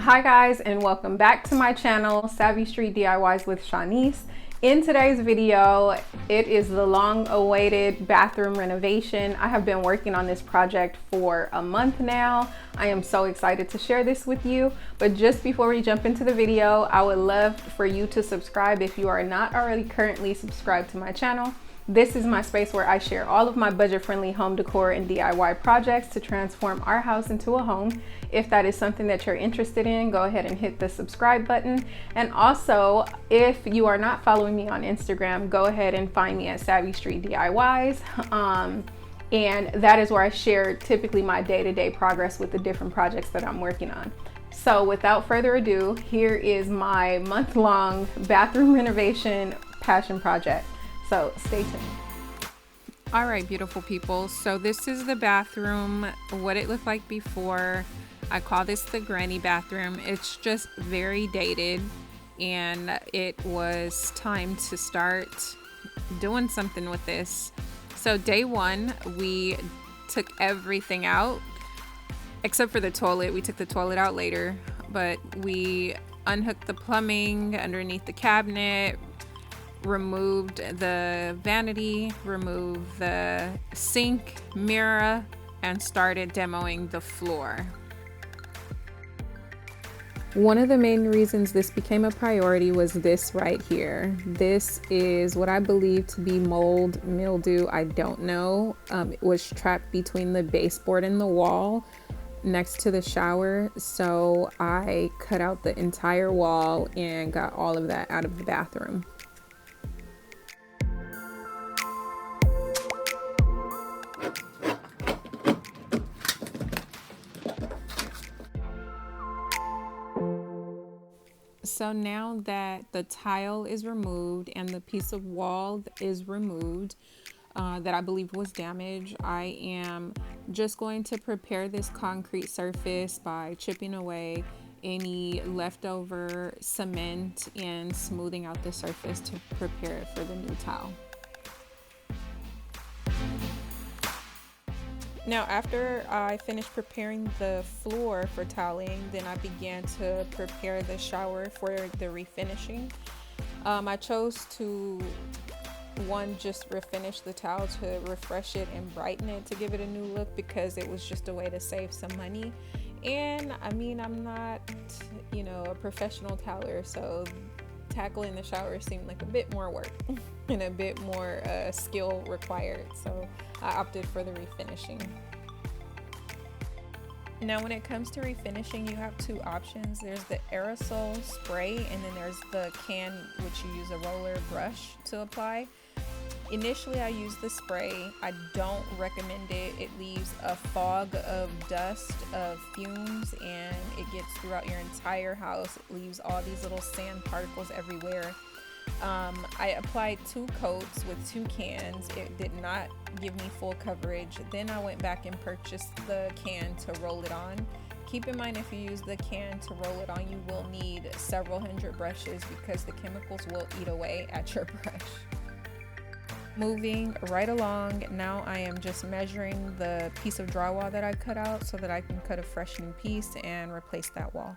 Hi guys, and welcome back to my channel, Savvy Street DIYs with Shanice. In today's video, it is the long-awaited bathroom renovation. I have been working on this project for a month now. I am so excited to share this with you. But just before we jump into the video, I would love for you to subscribe if you are not already currently subscribed to my channel. This is my space where I share all of my budget-friendly home decor and DIY projects to transform our house into a home. If that is something that you're interested in, go ahead and hit the subscribe button. And also, if you are not following me on Instagram, go ahead and find me at Savvy Street DIYs. And that is where I share typically my day-to-day progress with the different projects that I'm working on. So without further ado, here is my month-long bathroom renovation passion project. So stay tuned. All right, beautiful people. So this is the bathroom, what it looked like before. I call this the granny bathroom. It's just very dated, and it was time to start doing something with this. So day one, we took everything out except for the toilet. We took the toilet out later, but we unhooked the plumbing underneath the cabinet, removed the vanity, removed the sink, mirror, and started demoing the floor. One of the main reasons this became a priority was this right here. This is what I believe to be mold, mildew, I don't know. It was trapped between the baseboard and the wall next to the shower. So I cut out the entire wall and got all of that out of the bathroom. So now that the tile is removed and the piece of wall is removed that I believe was damaged, I am just going to prepare this concrete surface by chipping away any leftover cement and smoothing out the surface to prepare it for the new tile. Now, after I finished preparing the floor for tiling, then I began to prepare the shower for the refinishing. I chose to, just refinish the tile to refresh it and brighten it to give it a new look, because it was just a way to save some money. And I mean, I'm not, a professional tiler, so tackling the shower seemed like a bit more work and a bit more skill required, so I opted for the refinishing. Now when it comes to refinishing, you have two options. There's the aerosol spray, and then there's the can, which you use a roller brush to apply. Initially I used the spray. I don't recommend it. It leaves a fog of dust, of fumes, and it gets throughout your entire house. It leaves all these little sand particles everywhere. I applied 2 coats with 2 cans. It did not give me full coverage. Then I went back and purchased the can to roll it on. Keep in mind, if you use the can to roll it on, you will need several hundred brushes because the chemicals will eat away at your brush. Moving right along, now I am just measuring the piece of drywall that I cut out so that I can cut a fresh new piece and replace that wall.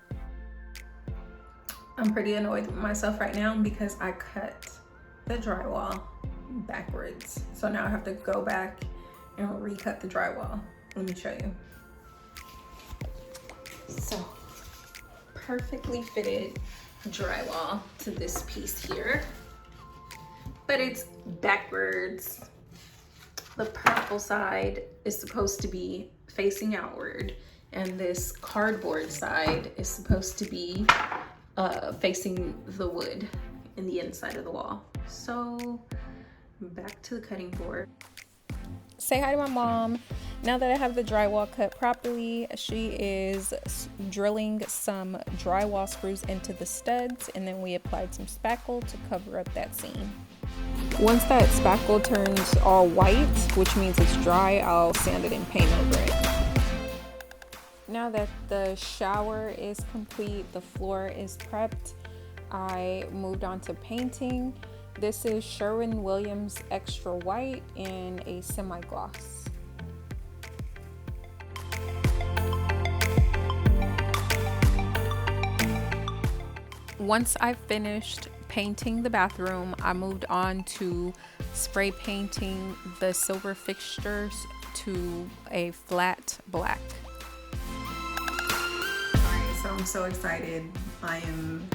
I'm pretty annoyed with myself right now because I cut the drywall backwards. So now I have to go back and recut the drywall. Let me show you. So, perfectly fitted drywall to this piece here, but it's backwards. The purple side is supposed to be facing outward, and this cardboard side is supposed to be facing the wood in the inside of the wall. So back to the cutting board. Say hi to my mom. Now that I have the drywall cut properly, she is drilling some drywall screws into the studs, and then we applied some spackle to cover up that seam. Once that spackle turns all white, which means it's dry, I'll sand it and paint over it. Now that the shower is complete, the floor is prepped, I moved on to painting. This is Sherwin Extra White in a semi-gloss. Once I finished painting the bathroom, I moved on to spray painting the silver fixtures to a flat black. Alright, so I'm so excited. I am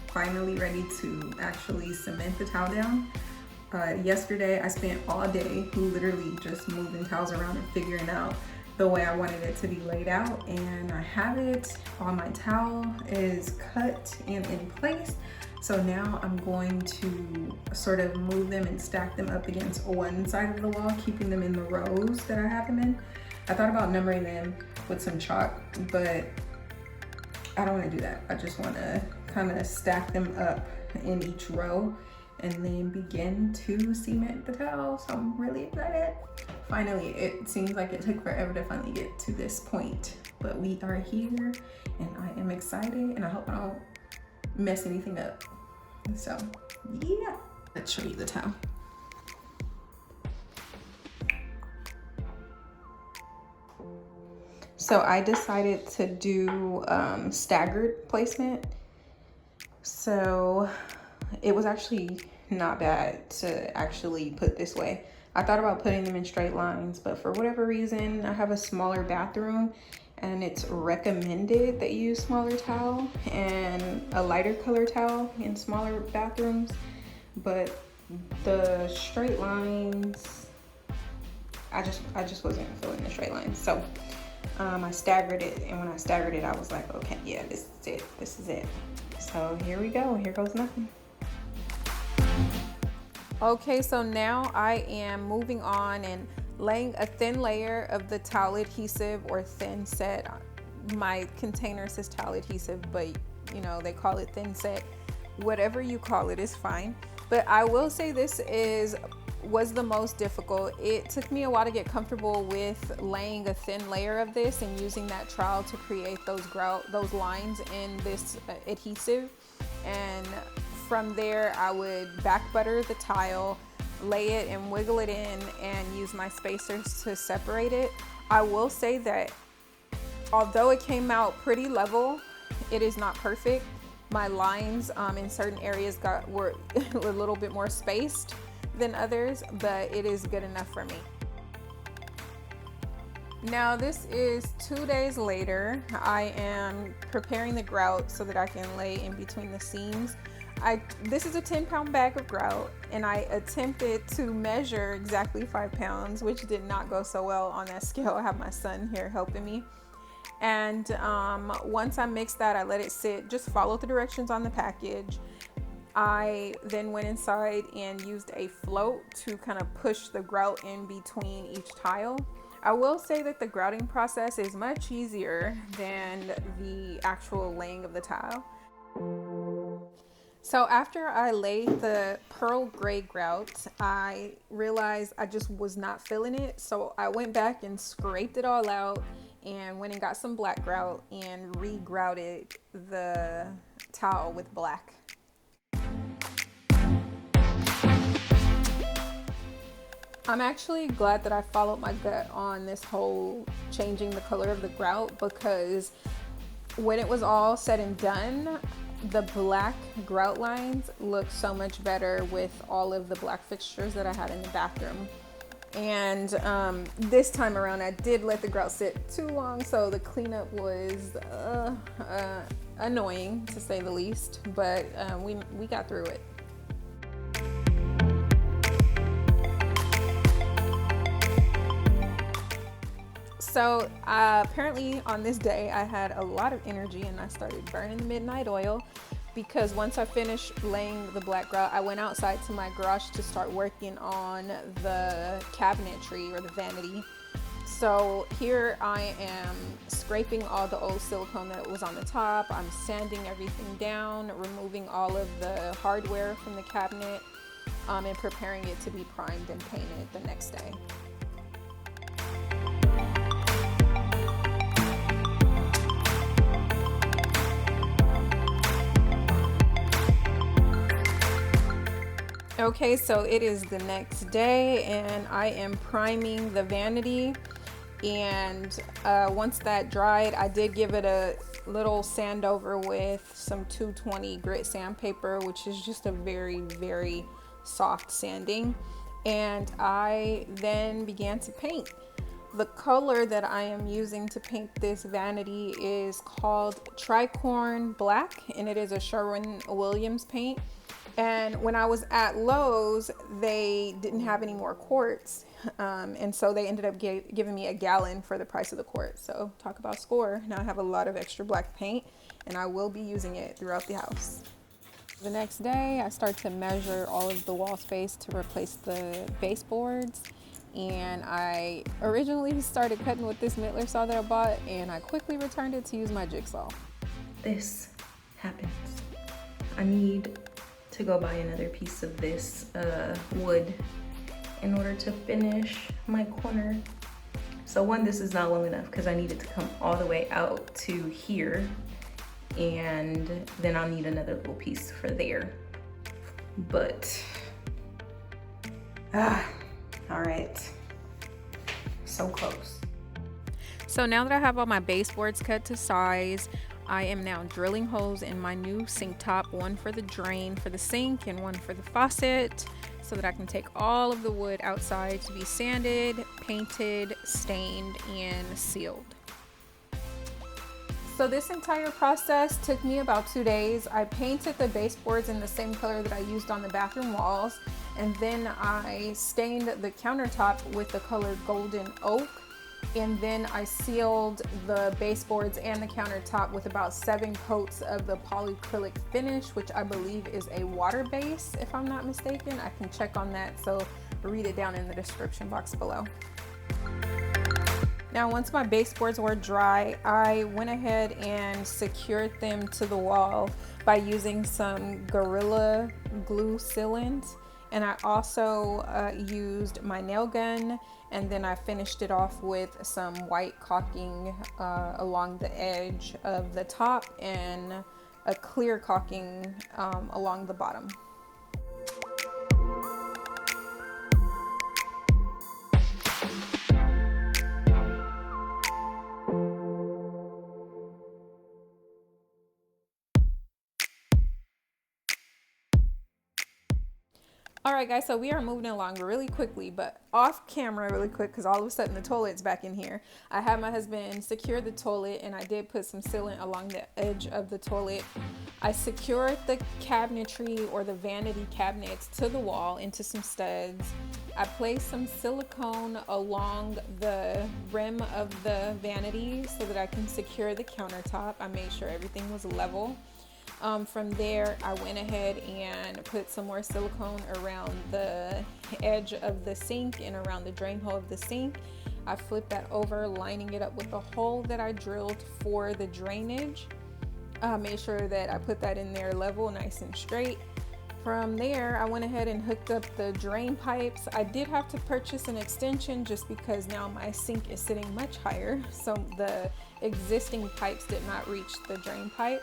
finally ready to actually cement the towel down. Yesterday I spent all day literally just moving towels around and figuring out the way I wanted it to be laid out, and I have it. All my towel is cut and in place. So now I'm going to sort of move them and stack them up against one side of the wall, keeping them in the rows that I have them in. I thought about numbering them with some chalk, but I don't want to do that. I just want to kind of stack them up in each row and then begin to cement the towel. So I'm really excited. Finally, it seems like it took forever to finally get to this point, but we are here and I am excited, and I hope I don't mess anything up. So yeah, let's show you the towel. So I decided to do staggered placement. So it was actually not bad to actually put this way. I thought about putting them in straight lines, but for whatever reason, I have a smaller bathroom and it's recommended that you use smaller towel and a lighter color towel in smaller bathrooms. But the straight lines, I just wasn't feeling the straight lines. So I staggered it, and when I staggered it, I was like, okay, yeah, this is it. This is it. So here we go. Here goes nothing. Okay, so now I am moving on and laying a thin layer of the towel adhesive, or thin set. My container says towel adhesive, but you know, they call it thin set. Whatever you call it is fine. But I will say this was the most difficult. It took me a while to get comfortable with laying a thin layer of this and using that trowel to create those lines in this adhesive. And from there, I would back butter the tile, lay it and wiggle it in, and use my spacers to separate it. I will say that although it came out pretty level, it is not perfect. My lines in certain areas were a little bit more spaced than others, but it is good enough for me. Now this is 2 days later. I am preparing the grout so that I can lay in between the seams. This is a 10-pound bag of grout, and I attempted to measure exactly 5 pounds, which did not go so well on that scale. I have my son here helping me. And once I mixed that, I let it sit, just follow the directions on the package. I then went inside and used a float to kind of push the grout in between each tile. I will say that the grouting process is much easier than the actual laying of the tile. So after I laid the pearl gray grout, I realized I just was not feeling it. So I went back and scraped it all out and went and got some black grout and re-grouted the towel with black. I'm actually glad that I followed my gut on this whole changing the color of the grout, because when it was all said and done, the black grout lines look so much better with all of the black fixtures that I had in the bathroom. And this time around, I did let the grout sit too long, so the cleanup was annoying to say the least, but we got through it. So apparently on this day I had a lot of energy and I started burning the midnight oil, because once I finished laying the black grout, I went outside to my garage to start working on the cabinetry, or the vanity. So here I am scraping all the old silicone that was on the top. I'm sanding everything down, removing all of the hardware from the cabinet, and preparing it to be primed and painted the next day. Okay, so it is the next day and I am priming the vanity. And once that dried, I did give it a little sand over with some 220 grit sandpaper, which is just a very soft sanding. And I then began to paint. The color that I am using to paint this vanity is called Tricorn Black, and it is a Sherwin-Williams paint. And when I was at Lowe's, they didn't have any more quarts, and so they ended up giving me a gallon for the price of the quart. So talk about score. Now I have a lot of extra black paint, and I will be using it throughout the house. The next day, I start to measure all of the wall space to replace the baseboards. And I originally started cutting with this Mittler saw that I bought, and I quickly returned it to use my jigsaw. This happens. I need to go buy another piece of this wood in order to finish my corner. So one, this is not long enough because I need it to come all the way out to here, and then I'll need another little piece for there. But all right, so close. So now that I have all my baseboards cut to size, I am now drilling holes in my new sink top, one for the drain for the sink and one for the faucet, so that I can take all of the wood outside to be sanded, painted, stained, and sealed. So this entire process took me about 2 days. I painted the baseboards in the same color that I used on the bathroom walls, and then I stained the countertop with the color golden oak, and then I sealed the baseboards and the countertop with about 7 coats of the polyacrylic finish, which I believe is a water base, if I'm not mistaken. I can check on that, so read it down in the description box below. Now, once my baseboards were dry, I went ahead and secured them to the wall by using some Gorilla Glue sealant. And I also used my nail gun, and then I finished it off with some white caulking along the edge of the top and a clear caulking along the bottom. All right, guys, so we are moving along really quickly, but off camera really quick, because all of a sudden the toilet's back in here. I had my husband secure the toilet, and I did put some sealant along the edge of the toilet. I secured the cabinetry or the vanity cabinets to the wall into some studs. I placed some silicone along the rim of the vanity so that I can secure the countertop. I made sure everything was level. From there, I went ahead and put some more silicone around the edge of the sink and around the drain hole of the sink. I flipped that over, lining it up with the hole that I drilled for the drainage. Made sure that I put that in there level, nice and straight. From there, I went ahead and hooked up the drain pipes. I did have to purchase an extension just because now my sink is sitting much higher, so the existing pipes did not reach the drain pipe.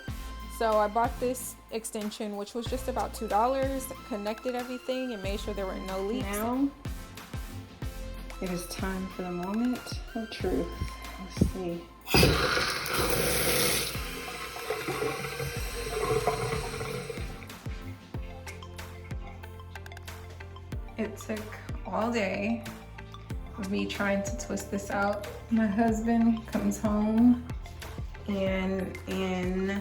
So I bought this extension, which was just about $2, connected everything and made sure there were no leaks. Now, it is time for the moment of truth. Let's see. It took all day of me trying to twist this out. My husband comes home, and in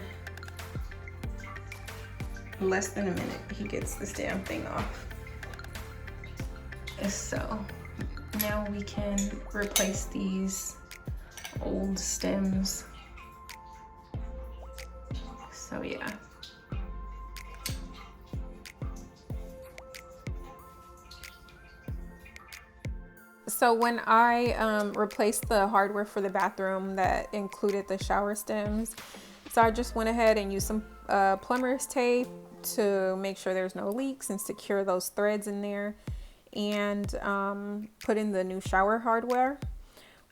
less than a minute, he gets this damn thing off. So now we can replace these old stems. So yeah. So when I replaced the hardware for the bathroom that included the shower stems, so I just went ahead and used some plumber's tape to make sure there's no leaks and secure those threads in there, and put in the new shower hardware.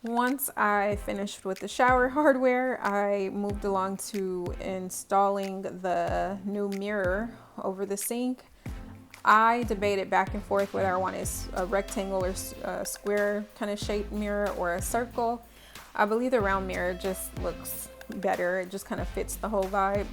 Once I finished with the shower hardware, I moved along to installing the new mirror over the sink. I debated back and forth whether I wanted a rectangle or a square kind of shaped mirror or a circle. I believe the round mirror just looks better. It just kind of fits the whole vibe.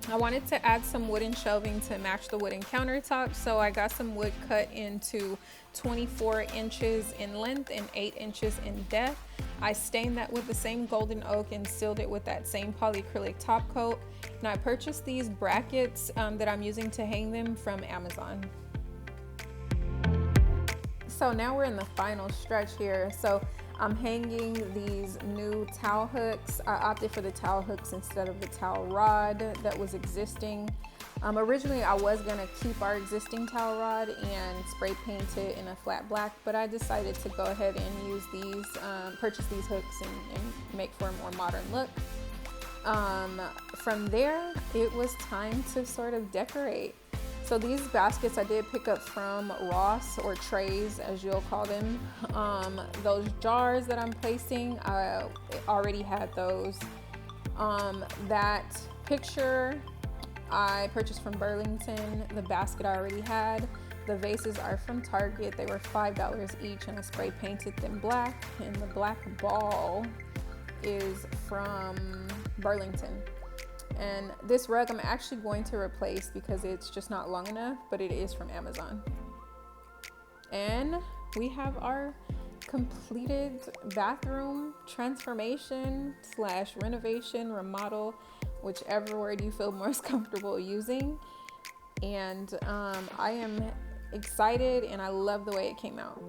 I wanted to add some wooden shelving to match the wooden countertop, so I got some wood cut into 24 inches in length and 8 inches in depth. I stained that with the same golden oak and sealed it with that same polyacrylic top coat. And I purchased these brackets that I'm using to hang them from Amazon. So now we're in the final stretch here. So I'm hanging these new towel hooks. I opted for the towel hooks instead of the towel rod that was existing. Originally I was gonna keep our existing towel rod and spray paint it in a flat black, but I decided to go ahead and use these, purchase these hooks and make for a more modern look. From there, it was time to sort of decorate. So these baskets I did pick up from Ross, or trays as you'll call them. Those jars that I'm placing, I already had those. That picture I purchased from Burlington. The basket I already had. The vases are from Target. They were $5 each, and I spray painted them black. And the black ball is from Burlington. And this rug I'm actually going to replace because it's just not long enough, but it is from Amazon. And we have our completed bathroom transformation / renovation, remodel, whichever word you feel most comfortable using. And I am excited and I love the way it came out.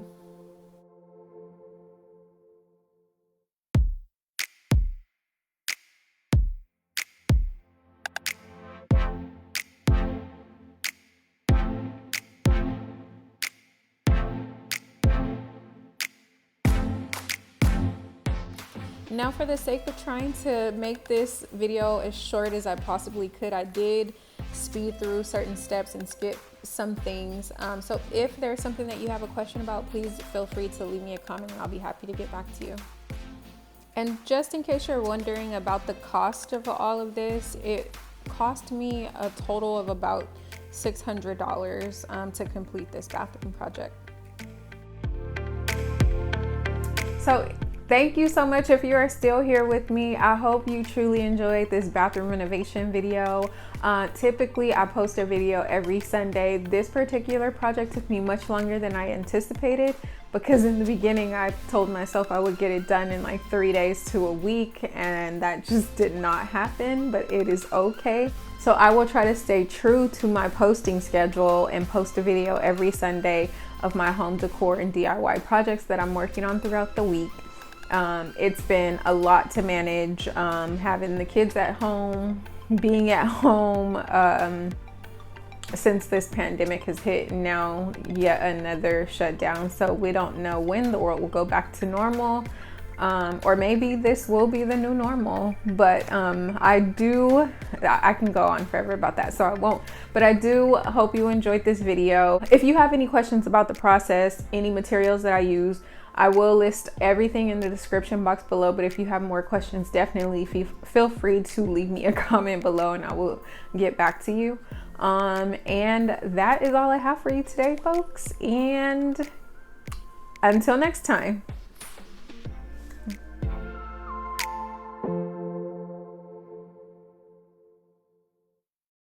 Now, for the sake of trying to make this video as short as I possibly could, I did speed through certain steps and skip some things. So if there's something that you have a question about, please feel free to leave me a comment and I'll be happy to get back to you. And just in case you're wondering about the cost of all of this, it cost me a total of about $600 to complete this bathroom project. So thank you so much if you are still here with me. I hope you truly enjoyed this bathroom renovation video. Typically I post a video every Sunday. This particular project took me much longer than I anticipated because in the beginning I told myself I would get it done in like 3 days to a week, and that just did not happen, but it is okay. So I will try to stay true to my posting schedule and post a video every Sunday of my home decor and DIY projects that I'm working on throughout the week. It's been a lot to manage, having the kids at home, being at home since this pandemic has hit, and now yet another shutdown. So we don't know when the world will go back to normal, or maybe this will be the new normal. But I can go on forever about that, so I won't. But I do hope you enjoyed this video. If you have any questions about the process, any materials that I use, I will list everything in the description box below, but if you have more questions, definitely feel free to leave me a comment below and I will get back to you. And that is all I have for you today, folks. And until next time.